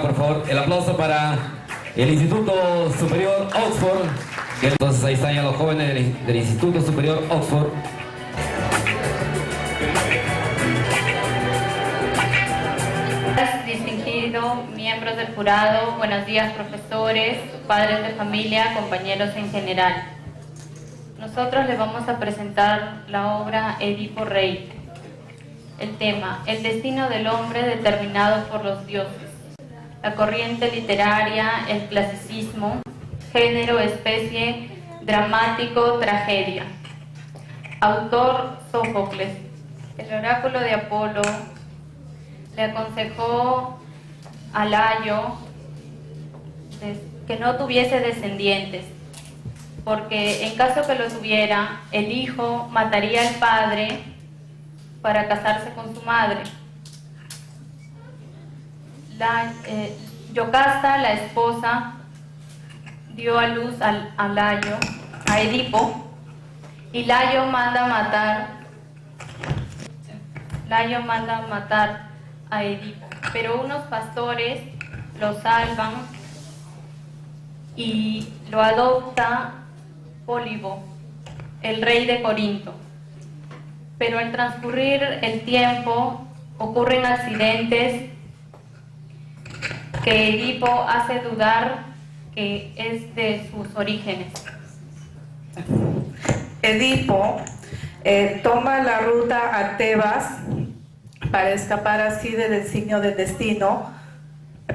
Por favor, el aplauso para el Instituto Superior Oxford. Entonces ahí están ya los jóvenes del Instituto Superior Oxford. Distinguidos miembros del jurado, buenos días profesores, padres de familia, compañeros en general. Nosotros les vamos a presentar la obra Edipo Rey. El tema, el destino del hombre determinado por los dioses. La corriente literaria, el clasicismo, género, especie, dramático, tragedia. Autor, Sófocles. El oráculo de Apolo le aconsejó a Layo que no tuviese descendientes, porque en caso que lo tuviera, el hijo mataría al padre para casarse con su madre. Yocasta, la esposa, dio a luz a Layo, a Edipo, y Layo manda matar a Edipo, pero unos pastores lo salvan y lo adopta Pólibo, el rey de Corinto. Pero al transcurrir el tiempo ocurren accidentes que Edipo hace dudar que es de sus orígenes. Edipo toma la ruta a Tebas para escapar así del designio del destino,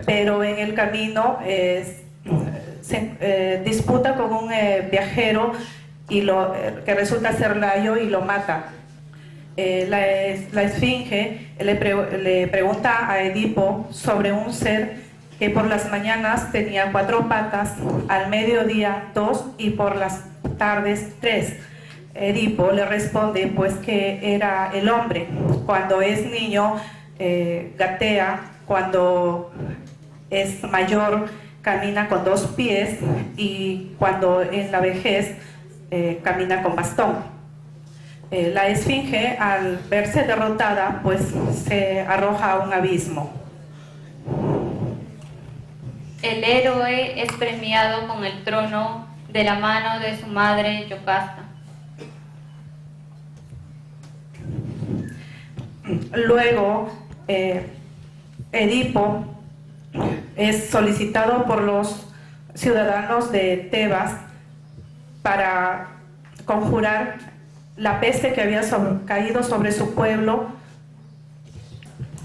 pero en el camino se disputa con un viajero que resulta ser Layo y lo mata. La esfinge le pregunta a Edipo sobre un ser que por las mañanas tenía 4 patas, al mediodía 2 y por las tardes 3. Edipo le responde pues que era el hombre. Cuando es niño gatea, cuando es mayor camina con 2 pies y cuando en la vejez camina con bastón. La esfinge, al verse derrotada, pues se arroja a un abismo. El héroe es premiado con el trono de la mano de su madre Yocasta. Luego, Edipo es solicitado por los ciudadanos de Tebas para conjurar la peste que había caído sobre su pueblo.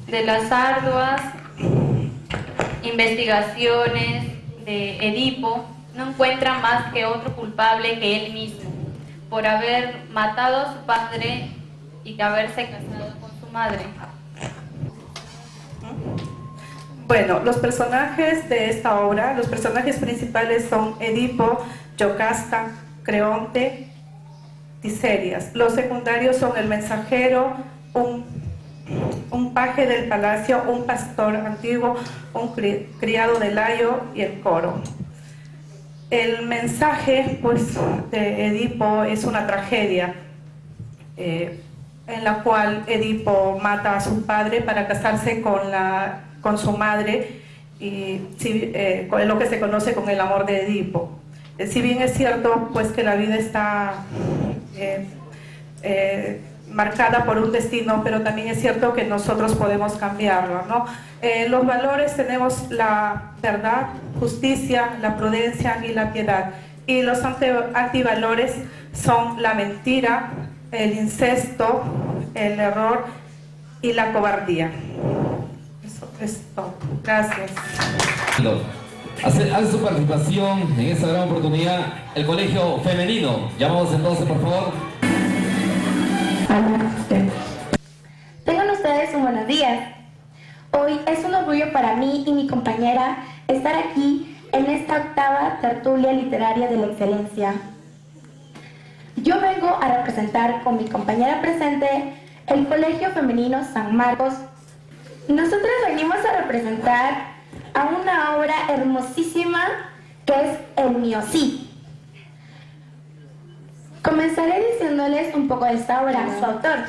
De las arduas investigaciones de Edipo, no encuentra más que otro culpable que él mismo, por haber matado a su padre y que haberse casado con su madre. Bueno, los personajes de esta obra, los personajes principales son Edipo, Yocasta, Creonte, Tiserias. Los secundarios son el mensajero, un paje del palacio, un pastor antiguo, un criado de Layo y el coro. El mensaje pues, de Edipo es una tragedia en la cual Edipo mata a su padre para casarse con su madre, y con lo que se conoce como el amor de Edipo. Si bien es cierto pues, que la vida está marcada por un destino, pero también es cierto que nosotros podemos cambiarlo, ¿no? Los valores tenemos la verdad, justicia, la prudencia y la piedad. Y los antivalores son la mentira, el incesto, el error y la cobardía. Eso es todo. Gracias. Hace su participación en esta gran oportunidad el Colegio Femenino. Llamamos entonces, por favor. Tengan ustedes un buenos días. Hoy es un orgullo para mí y mi compañera estar aquí en esta octava tertulia literaria de la excelencia. Yo vengo a representar con mi compañera presente el Colegio Femenino San Marcos. Nosotros venimos a representar a una obra hermosísima que es El mío sí. Comenzaré diciéndoles un poco de esta obra, su autor.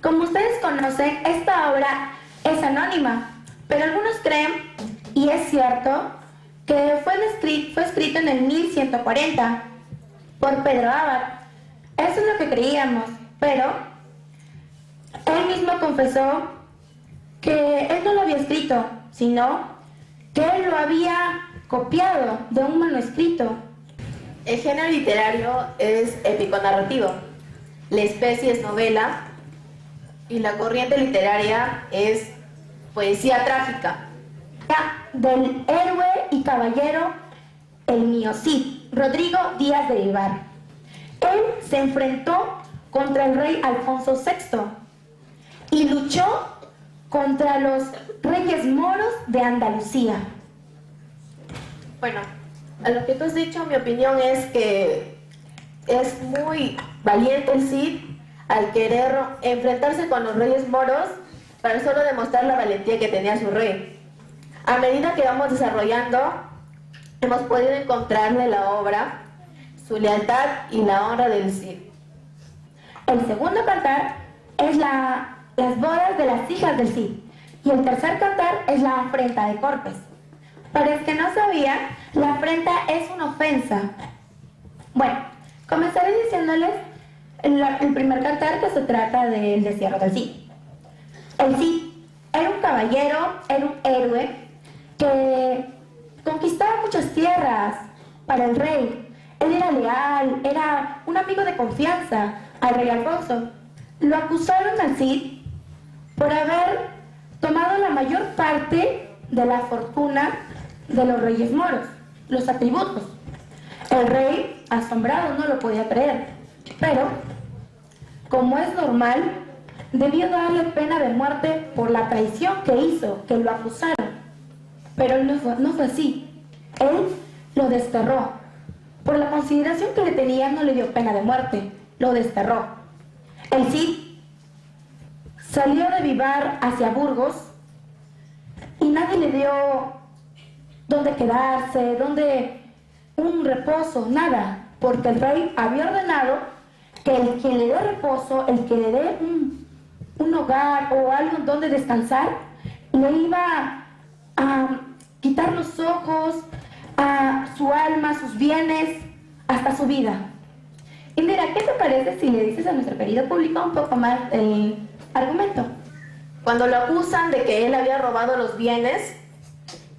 Como ustedes conocen, esta obra es anónima, pero algunos creen y es cierto que fue escrito en el 1140 por Pedro Abad. Eso es lo que creíamos, pero él mismo confesó que él no lo había escrito, sino que él lo había copiado de un manuscrito. El género literario es épico-narrativo, la especie es novela y la corriente literaria es poesía trágica. Del héroe y caballero, el mío Cid, Rodrigo Díaz de Vivar. Él se enfrentó contra el rey Alfonso VI y luchó contra los reyes moros de Andalucía. Bueno, a lo que tú has dicho, mi opinión es que es muy valiente el Cid al querer enfrentarse con los reyes moros para solo demostrar la valentía que tenía su rey. A medida que vamos desarrollando, hemos podido encontrarle en la obra su lealtad y la honra del Cid. El segundo cantar es las bodas de las hijas del Cid y el tercer cantar es la afrenta de Corpes. Para el que no sabía, la afrenta es una ofensa. Bueno, comenzaré diciéndoles el primer cantar, que se trata del destierro del Cid. El Cid era un caballero, era un héroe que conquistaba muchas tierras para el rey. Él era leal, era un amigo de confianza al rey Alfonso. Lo acusaron al Cid por haber tomado la mayor parte de la fortuna de los reyes moros, los atributos. El rey, asombrado, no lo podía creer, pero, como es normal, debió darle pena de muerte por la traición que hizo, que lo acusaron. Pero él no fue así. Él lo desterró. Por la consideración que le tenía, no le dio pena de muerte, lo desterró. El Cid salió de Vivar hacia Burgos y nadie le dio dónde quedarse, dónde un reposo, nada, porque el rey había ordenado que el que le dé reposo, el que le dé un hogar o algo donde descansar, le iba a quitar los ojos, a su alma, sus bienes, hasta su vida. Indira, ¿qué te parece si le dices a nuestro querido público un poco más el argumento? Cuando lo acusan de que él había robado los bienes,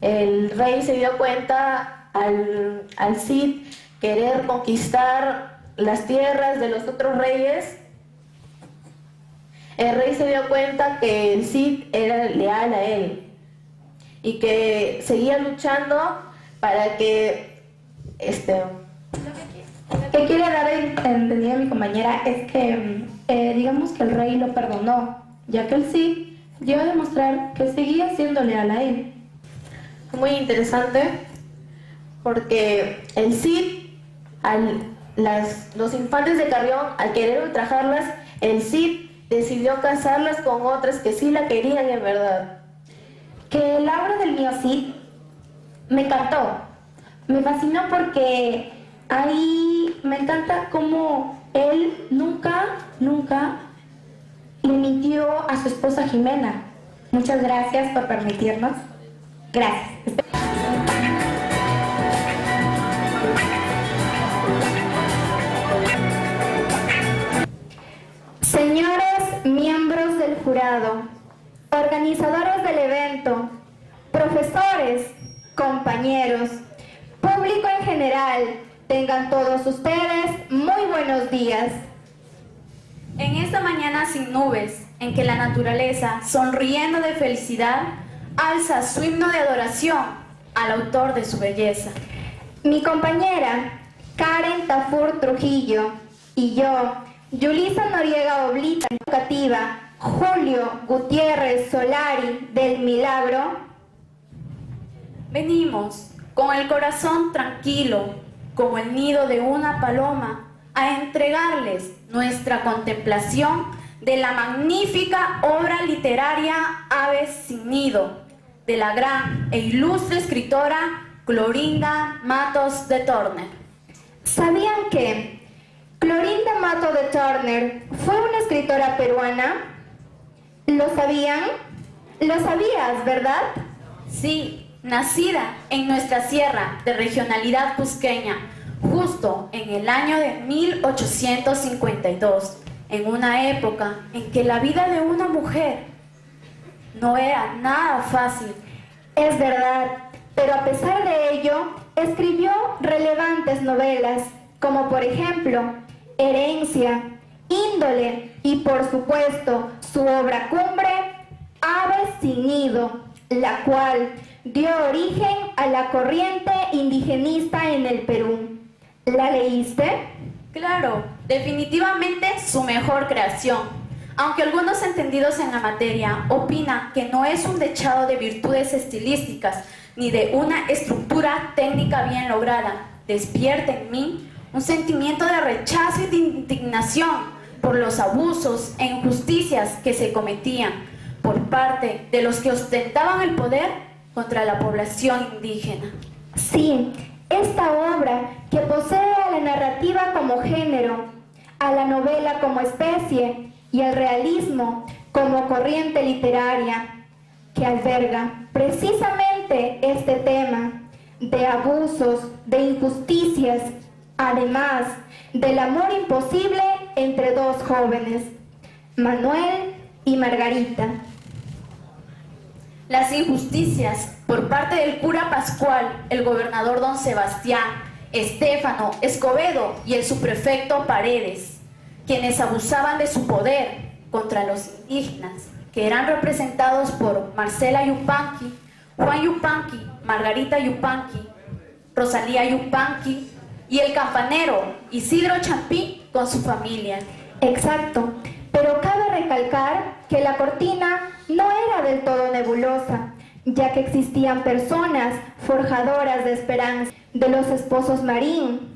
el rey se dio cuenta al Cid querer conquistar las tierras de los otros reyes. El rey se dio cuenta que el Cid era leal a él y que seguía luchando para que Lo que quiere dar a entender a mi compañera es que digamos que el rey lo perdonó, ya que el Cid dio a demostrar que seguía siendo leal a él. muy interesante porque el Cid, los infantes de Carrión, al querer ultrajarlas, el Cid decidió casarlas con otras que sí la querían en verdad. Que la obra del mío Cid me encantó, me fascinó porque ahí me encanta cómo él nunca le mintió a su esposa Jimena. Muchas gracias por permitirnos. Gracias. Señores miembros del jurado, organizadores del evento, profesores, compañeros, público en general, tengan todos ustedes muy buenos días. En esta mañana sin nubes, en que la naturaleza, sonriendo de felicidad, alza su himno de adoración al autor de su belleza. Mi compañera Karen Tafur Trujillo y yo, Yulisa Noriega Oblita, educativa, Julio Gutiérrez Solari del Milagro, Venimos con el corazón tranquilo, como el nido de una paloma, a entregarles nuestra contemplación de la magnífica obra literaria Aves sin nido, de la gran e ilustre escritora Clorinda Matos de Turner. ¿Sabían que Clorinda Matos de Turner fue una escritora peruana? ¿Lo sabían? ¿Lo sabías, verdad? Sí, nacida en nuestra sierra de regionalidad cusqueña, justo en el año de 1852, en una época en que la vida de una mujer no era nada fácil. Es verdad, pero a pesar de ello, escribió relevantes novelas, como por ejemplo, Herencia, Índole y por supuesto, su obra cumbre, Aves sin nido, la cual dio origen a la corriente indigenista en el Perú. ¿La leíste? Claro, definitivamente su mejor creación, aunque algunos entendidos en la materia opinan que no es un dechado de virtudes estilísticas ni de una estructura técnica bien lograda, despierta en mí un sentimiento de rechazo y de indignación por los abusos e injusticias que se cometían por parte de los que ostentaban el poder contra la población indígena. Sí, esta obra que posee a la narrativa como género, a la novela como especie y al realismo como corriente literaria, que alberga precisamente este tema de abusos, de injusticias, además del amor imposible entre dos jóvenes, Manuel y Margarita. Las injusticias por parte del cura Pascual, el gobernador don Sebastián, Estéfano, Escobedo y el subprefecto Paredes, quienes abusaban de su poder contra los indígenas, que eran representados por Marcela Yupanqui, Juan Yupanqui, Margarita Yupanqui, Rosalía Yupanqui y el campanero Isidro Champí con su familia. Exacto, pero cabe recalcar que la cortina no era del todo nebulosa, ya que existían personas forjadoras de esperanza, de los esposos Marín,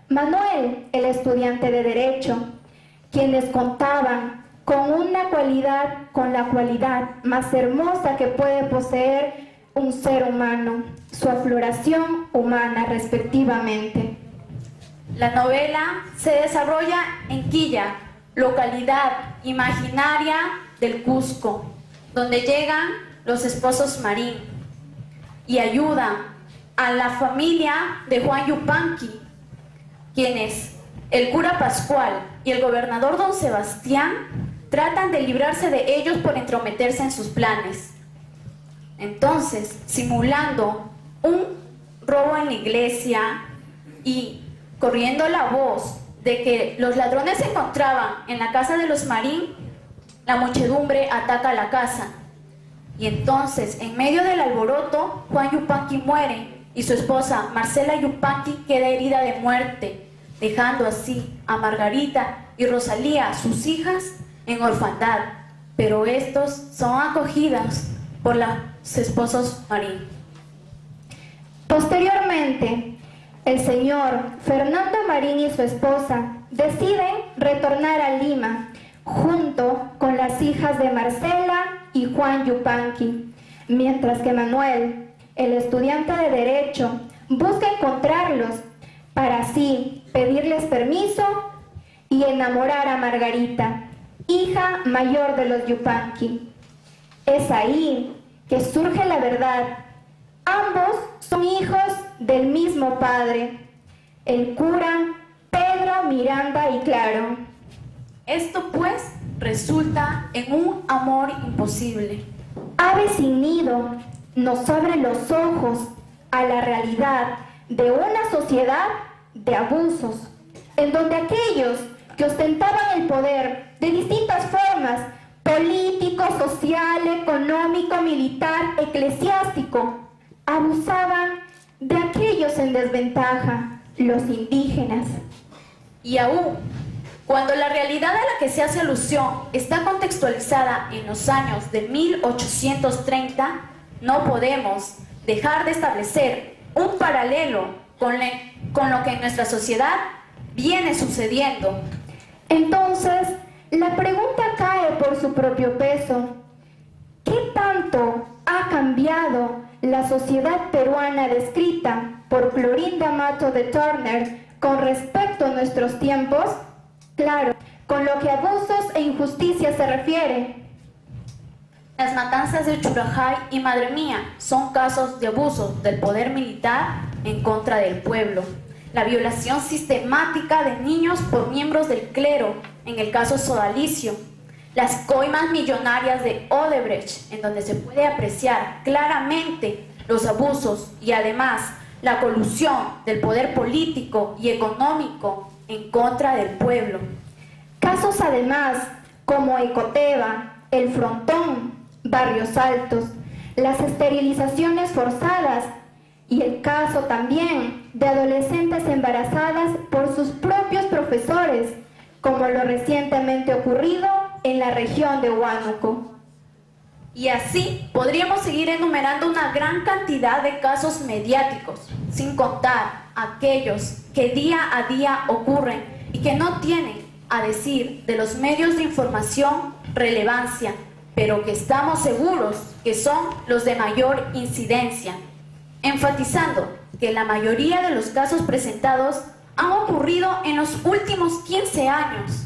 Manuel, el estudiante de Derecho, quienes contaban con la cualidad más hermosa que puede poseer un ser humano, su afloración humana respectivamente. La novela se desarrolla en Quilla, localidad imaginaria del Cusco, donde llegan los esposos Marín y ayudan a la familia de Juan Yupanqui, quienes el cura Pascual y el gobernador don Sebastián tratan de librarse de ellos por entrometerse en sus planes. Entonces, simulando un robo en la iglesia y corriendo la voz de que los ladrones se encontraban en la casa de los Marín, la muchedumbre ataca la casa. Y entonces, en medio del alboroto, Juan Yupanqui muere y su esposa Marcela Yupanqui queda herida de muerte, dejando así a Margarita y Rosalía, sus hijas, en orfandad. Pero estos son acogidos por los esposos Marín. Posteriormente, el señor Fernando Marín y su esposa deciden retornar a Lima junto con las hijas de Marcela y Juan Yupanqui, mientras que Manuel, el estudiante de Derecho, busca encontrarlos para así pedirles permiso y enamorar a Margarita, hija mayor de los Yupanqui. Es ahí que surge la verdad. Ambos son hijos del mismo padre, el cura Pedro Miranda y Claro. Esto pues resulta en un amor imposible. Ave sin nido nos abre los ojos a la realidad de una sociedad de abusos, en donde aquellos que ostentaban el poder de distintas formas, político, social, económico, militar, eclesiástico, abusaban de aquellos en desventaja, los indígenas. Y aún, cuando la realidad a la que se hace alusión está contextualizada en los años de 1830, no podemos dejar de establecer un paralelo con lo que en nuestra sociedad viene sucediendo. Entonces, la pregunta cae por su propio peso. ¿Qué tanto ha cambiado la sociedad peruana descrita por Clorinda Mato de Turner con respecto a nuestros tiempos? Claro, con lo que a abusos e injusticias se refiere. Las matanzas de Churajay y Madre Mía son casos de abuso del poder militar en contra del pueblo. La violación sistemática de niños por miembros del clero, en el caso sodalicio. Las coimas millonarias de Odebrecht, en donde se puede apreciar claramente los abusos y además la colusión del poder político y económico en contra del pueblo. Casos además como Ecoteva, El Frontón, Barrios Altos, las esterilizaciones forzadas y el caso también de adolescentes embarazadas por sus propios profesores, como lo recientemente ocurrido en la región de Huánuco. Y así podríamos seguir enumerando una gran cantidad de casos mediáticos, sin contar aquellos que día a día ocurren y que no tienen, a decir de los medios de información, relevancia, pero que estamos seguros que son los de mayor incidencia, enfatizando que la mayoría de los casos presentados han ocurrido en los últimos 15 años.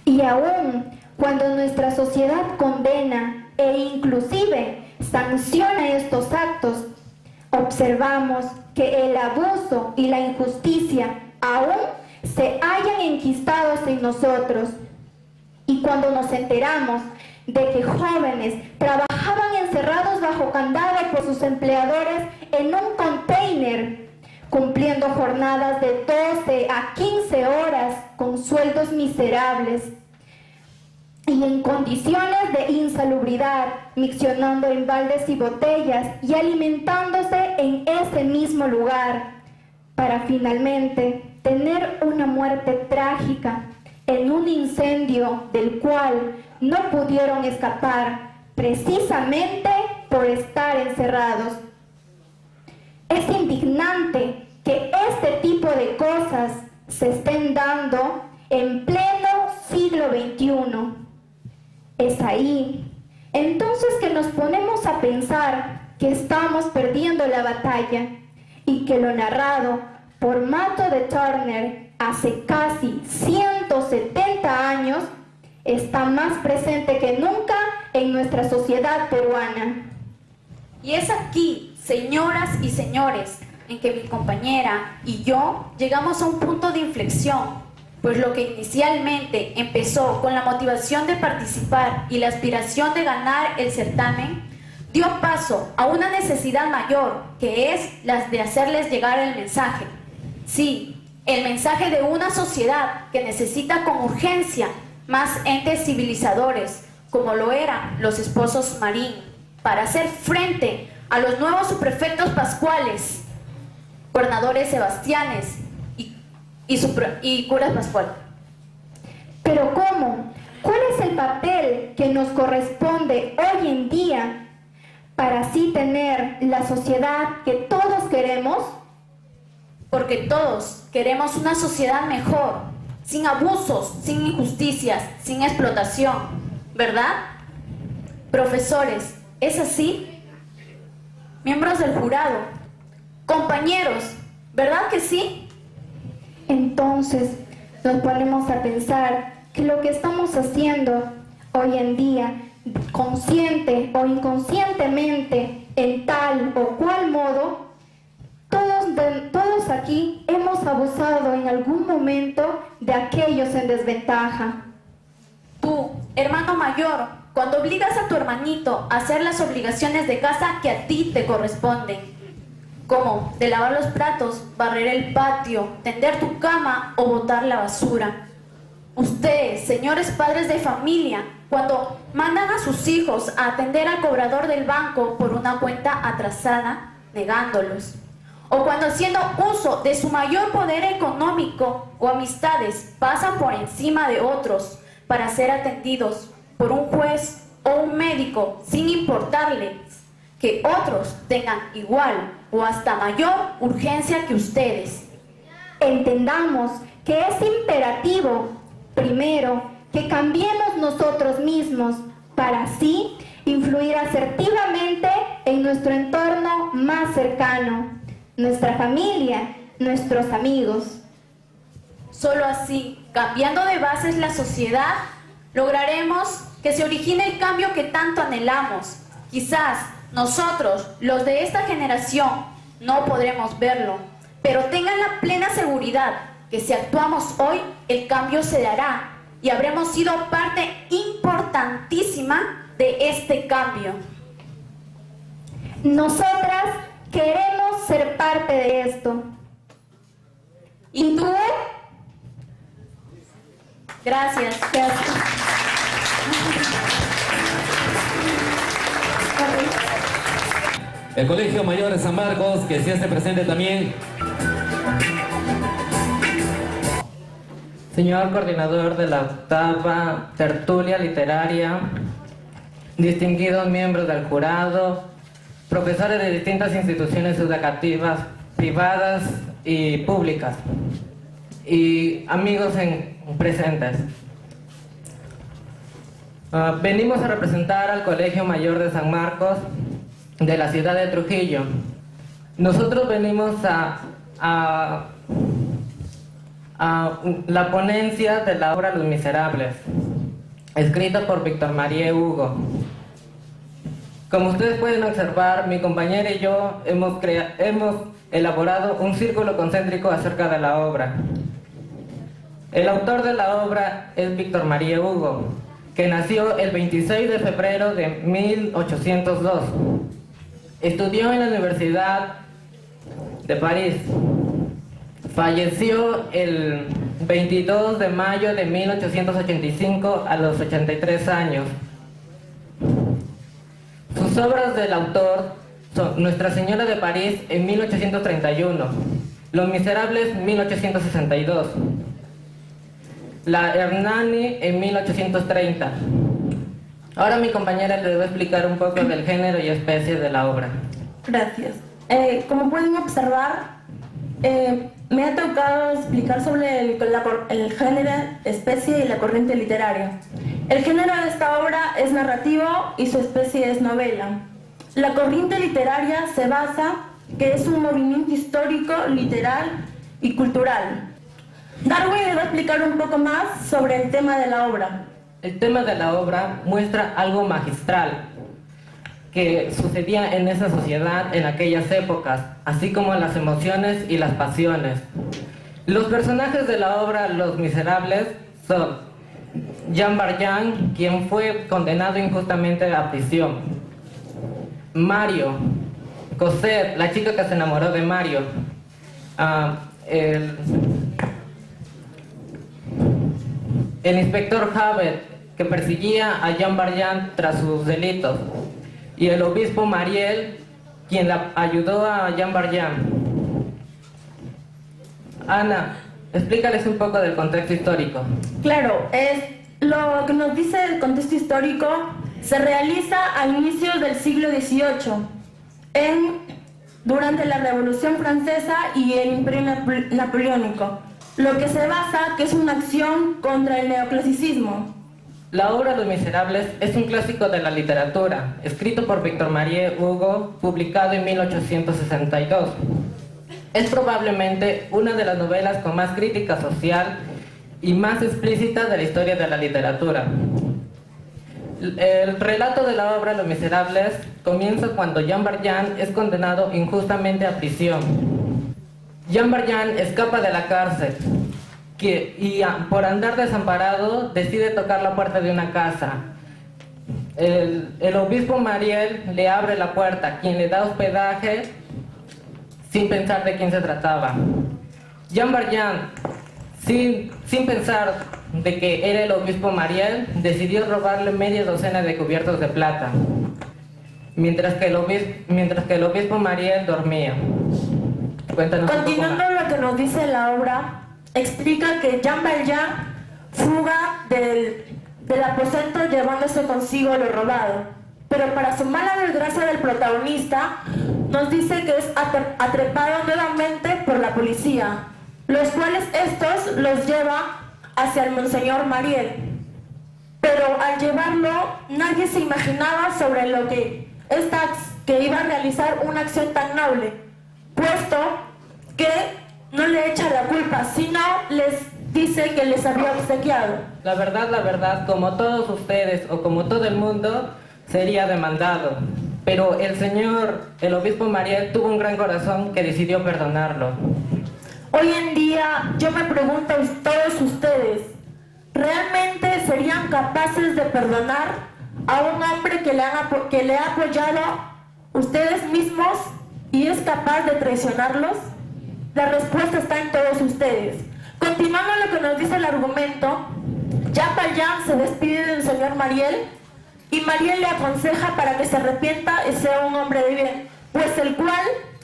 Y aún cuando nuestra sociedad condena e inclusive sanciona estos actos, observamos que el abuso y la injusticia aún se hallan enquistados en nosotros. Y cuando nos enteramos de que jóvenes trabajaban encerrados bajo candado por sus empleadores en un container, cumpliendo jornadas de 12 a 15 horas con sueldos miserables y en condiciones de insalubridad, miccionando en baldes y botellas y alimentándose en ese mismo lugar, para finalmente tener una muerte trágica en un incendio del cual no pudieron escapar precisamente por estar encerrados. Es indignante que este tipo de cosas se estén dando en pleno siglo XXI. Es ahí entonces que nos ponemos a pensar que estamos perdiendo la batalla y que lo narrado por Mato de Turner hace casi 170 años está más presente que nunca en nuestra sociedad peruana. Y es aquí, señoras y señores, en que mi compañera y yo llegamos a un punto de inflexión, pues lo que inicialmente empezó con la motivación de participar y la aspiración de ganar el certamen, dio paso a una necesidad mayor, que es la de hacerles llegar el mensaje. Sí, el mensaje de una sociedad que necesita con urgencia más entes civilizadores, como lo eran los esposos Marín, para hacer frente a los nuevos subprefectos pascuales, gobernadores Sebastianes y curas Pascual. Pero ¿cómo? ¿Cuál es el papel que nos corresponde hoy en día para así tener la sociedad que todos queremos? Porque todos queremos una sociedad mejor, sin abusos, sin injusticias, sin explotación, ¿verdad? Profesores, ¿es así? Miembros del jurado, compañeros, ¿verdad que sí? Entonces nos ponemos a pensar que lo que estamos haciendo hoy en día, consciente o inconscientemente, en tal o cual modo, todos aquí hemos abusado en algún momento de aquellos en desventaja. Tú, hermano mayor, cuando obligas a tu hermanito a hacer las obligaciones de casa que a ti te corresponden, como de lavar los platos, barrer el patio, tender tu cama o botar la basura. Ustedes, señores padres de familia, cuando mandan a sus hijos a atender al cobrador del banco por una cuenta atrasada, negándolos. O cuando haciendo uso de su mayor poder económico o amistades, pasan por encima de otros para ser atendidos por un juez o un médico, sin importarles que otros tengan igual o hasta mayor urgencia que ustedes. Entendamos que es imperativo, primero, que cambiemos nosotros mismos para así influir asertivamente en nuestro entorno más cercano, nuestra familia, nuestros amigos. Solo así, cambiando de bases la sociedad, lograremos que se origine el cambio que tanto anhelamos. Quizás nosotros, los de esta generación, no podremos verlo, pero tengan la plena seguridad que si actuamos hoy, el cambio se dará y habremos sido parte importantísima de este cambio. Nosotras queremos ser parte de esto. ¿Y tú? Gracias. El Colegio Mayor de San Marcos, que se hace presente también. Señor coordinador de la octava tertulia literaria, distinguidos miembros del jurado, profesores de distintas instituciones educativas, privadas y públicas, y amigos presentes. Venimos a representar al Colegio Mayor de San Marcos de la ciudad de Trujillo. Nosotros venimos a la ponencia de la obra Los Miserables, escrita por Víctor María Hugo. Como ustedes pueden observar, mi compañera y yo hemos elaborado un círculo concéntrico acerca de la obra. El autor de la obra es Víctor María Hugo, que nació el 26 de febrero de 1802. Estudió en la Universidad de París. Falleció el 22 de mayo de 1885 a los 83 años. Sus obras del autor son Nuestra Señora de París en 1831, Los Miserables 1862, La Hernani en 1830. Ahora mi compañera le va a explicar un poco del género y especie de la obra. Gracias. Como pueden observar, me ha tocado explicar sobre el género, especie y la corriente literaria. El género de esta obra es narrativo y su especie es novela. La corriente literaria se basa que es un movimiento histórico, literal y cultural. Darwin le va a explicar un poco más sobre el tema de la obra. El tema de la obra muestra algo magistral que sucedía en esa sociedad en aquellas épocas, así como las emociones y las pasiones. Los personajes de la obra Los Miserables son Jean Valjean, quien fue condenado injustamente a prisión; Mario, Cosette, la chica que se enamoró de Mario; el inspector Javert, que perseguía a Jean Valjean tras sus delitos; y el obispo Mariel, quien ayudó a Jean Valjean. Ana, explícales un poco del contexto histórico. Claro, lo que nos dice el contexto histórico se realiza a inicios del siglo XVIII, durante la Revolución Francesa y el Imperio Napoleónico, lo que se basa que es una acción contra el neoclasicismo. La obra Los Miserables es un clásico de la literatura, escrito por Víctor María Hugo, publicado en 1862. Es probablemente una de las novelas con más crítica social y más explícita de la historia de la literatura. El relato de la obra Los Miserables comienza cuando Jean Valjean es condenado injustamente a prisión. Jean Valjean escapa de la cárcel y por andar desamparado decide tocar la puerta de una casa. El obispo Mariel le abre la puerta, quien le da hospedaje sin pensar de quién se trataba. Jean Valjean, sin pensar de que era el obispo Mariel, decidió robarle media docena de cubiertos de plata, mientras que el obispo Mariel dormía. Cuéntanos. Continuando lo que nos dice la obra, explica que Jean Valjean fuga del aposento llevándose consigo lo robado, pero para su mala desgracia del protagonista nos dice que es atrapado nuevamente por la policía, los cuales estos los lleva hacia el Monseñor Mariel. Pero al llevarlo, nadie se imaginaba sobre lo que iba a realizar una acción tan noble, puesto que no le echa la culpa, sino les dice que les había obsequiado. La verdad, como todos ustedes o como todo el mundo, sería demandado. Pero el obispo Mariel tuvo un gran corazón que decidió perdonarlo. Hoy en día yo me pregunto a todos ustedes, ¿realmente serían capaces de perdonar a un hombre que le ha apoyado ustedes mismos y es capaz de traicionarlos? La respuesta está en todos ustedes. Continuando lo que nos dice el argumento, Jean Valjean se despide del señor Mariel y Mariel le aconseja para que se arrepienta y sea un hombre de bien, pues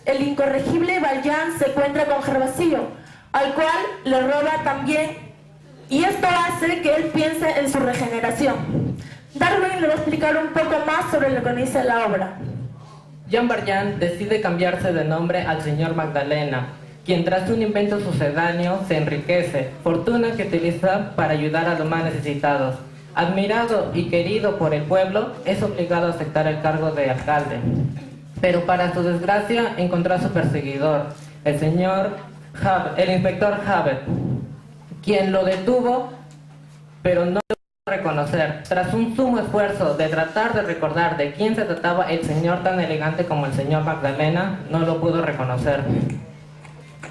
el incorregible Valjean se encuentra con Gervasillo, al cual le roba también, y esto hace que él piense en su regeneración. Darwin le va a explicar un poco más sobre lo que dice la obra. Jean Valjean decide cambiarse de nombre al señor Magdalena, quien tras un invento sucedáneo se enriquece, fortuna que utiliza para ayudar a los más necesitados. Admirado y querido por el pueblo, es obligado a aceptar el cargo de alcalde. Pero para su desgracia encontró a su perseguidor, el inspector Javert, quien lo detuvo, pero no lo pudo reconocer. Tras un sumo esfuerzo de tratar de recordar de quién se trataba el señor tan elegante como el señor Magdalena, no lo pudo reconocer.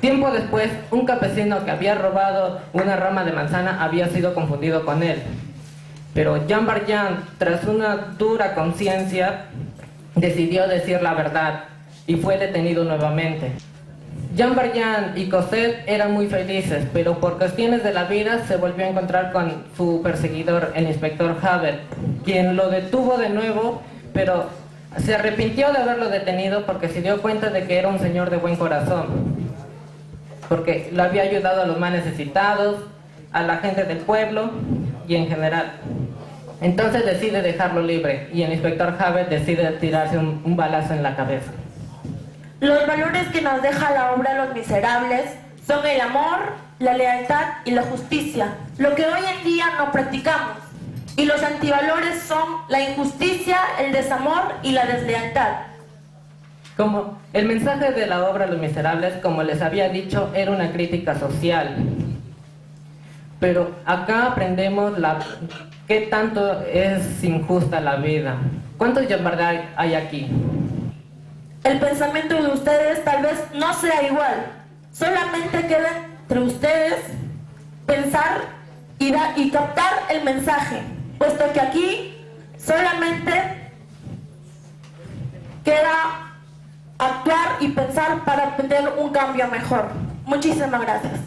Tiempo después, un campesino que había robado una rama de manzana había sido confundido con él. Pero Jean Valjean, tras una dura conciencia, decidió decir la verdad y fue detenido nuevamente. Jean Valjean y Cosette eran muy felices, pero por cuestiones de la vida se volvió a encontrar con su perseguidor, el inspector Javert, quien lo detuvo de nuevo, pero se arrepintió de haberlo detenido porque se dio cuenta de que era un señor de buen corazón, porque lo había ayudado a los más necesitados, a la gente del pueblo y en general. Entonces decide dejarlo libre y el inspector Javert decide tirarse un balazo en la cabeza. Los valores que nos deja la obra Los Miserables son el amor, la lealtad y la justicia, lo que hoy en día no practicamos. Y los antivalores son la injusticia, el desamor y la deslealtad. Como el mensaje de la obra Los Miserables, como les había dicho, era una crítica social. Pero acá aprendemos qué tanto es injusta la vida. ¿Cuántos Jean Valjean hay aquí? El pensamiento de ustedes tal vez no sea igual. Solamente queda entre ustedes pensar y captar el mensaje, puesto que aquí solamente queda actuar y pensar para obtener un cambio mejor. Muchísimas gracias.